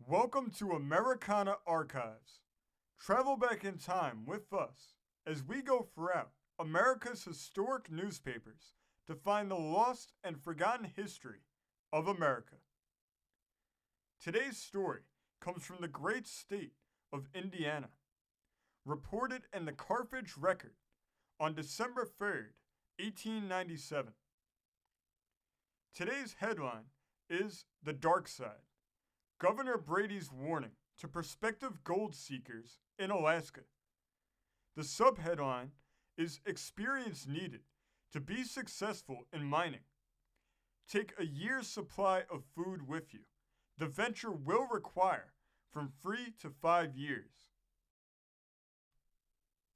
Welcome to Americana Archives. Travel back in time with us as we go throughout America's historic newspapers to find the lost and forgotten history of America. Today's story comes from the great state of Indiana, reported in the Carthage Record on December 3rd, 1897. Today's headline is The Dark Side, Governor Brady's warning to prospective gold seekers in Alaska. The subheadline is Experience Needed to Be Successful in Mining. Take a year's supply of food with you. The venture will require from 3 to 5 years.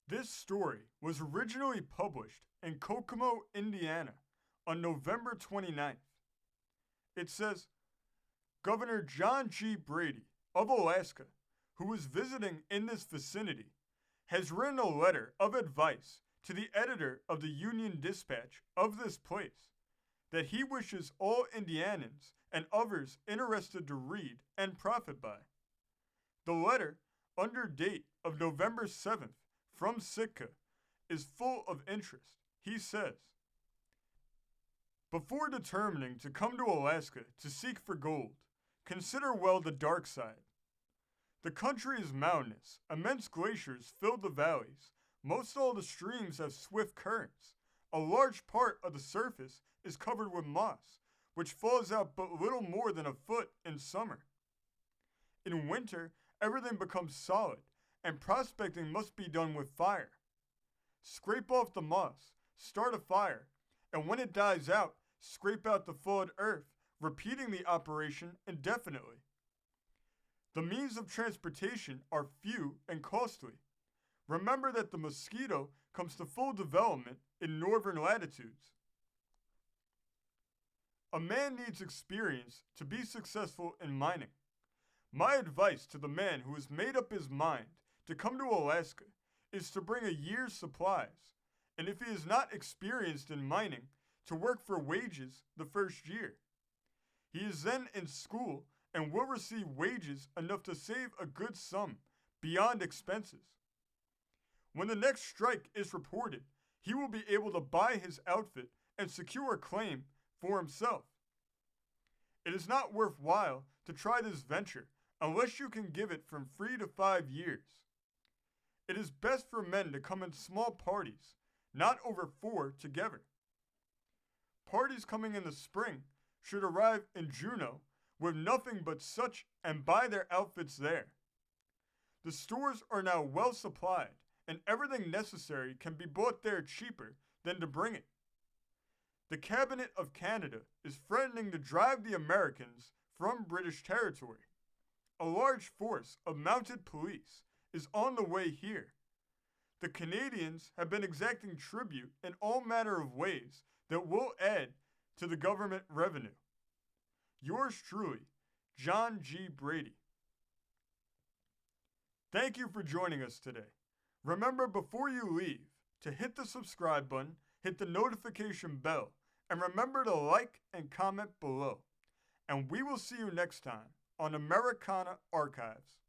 This story was originally published in Kokomo, Indiana on November 29th. It says, Governor John G. Brady of Alaska, who was visiting in this vicinity, has written a letter of advice to the editor of the Union Dispatch of this place that he wishes all Indianans and others interested to read and profit by. The letter, under date of November 7th from Sitka, is full of interest. He says, before determining to come to Alaska to seek for gold, consider well the dark side. The country is mountainous, immense glaciers fill the valleys, most all the streams have swift currents. A large part of the surface is covered with moss, which falls out but little more than a foot in summer. In winter, everything becomes solid, and prospecting must be done with fire. Scrape off the moss, start a fire, and when it dies out, scrape out the thawed earth, repeating the operation indefinitely. The means of transportation are few and costly. Remember that the mosquito comes to full development in northern latitudes. A man needs experience to be successful in mining. My advice to the man who has made up his mind to come to Alaska is to bring a year's supplies, and if he is not experienced in mining, to work for wages the first year. He is then in school and will receive wages enough to save a good sum beyond expenses. When the next strike is reported, he will be able to buy his outfit and secure a claim for himself. It is not worthwhile to try this venture unless you can give it from 3 to 5 years. It is best for men to come in small parties, not over 4 together. Parties coming in the spring should arrive in Juneau with nothing but such and buy their outfits there. The stores are now well supplied, and everything necessary can be bought there cheaper than to bring it. The Cabinet of Canada is threatening to drive the Americans from British territory. A large force of mounted police is on the way here. The Canadians have been exacting tribute in all manner of ways that will add to the government revenue. Yours truly, John G. Brady. Thank you for joining us today. Remember before you leave to hit the subscribe button, hit the notification bell, and remember to like and comment below. And we will see you next time on Americana Archives.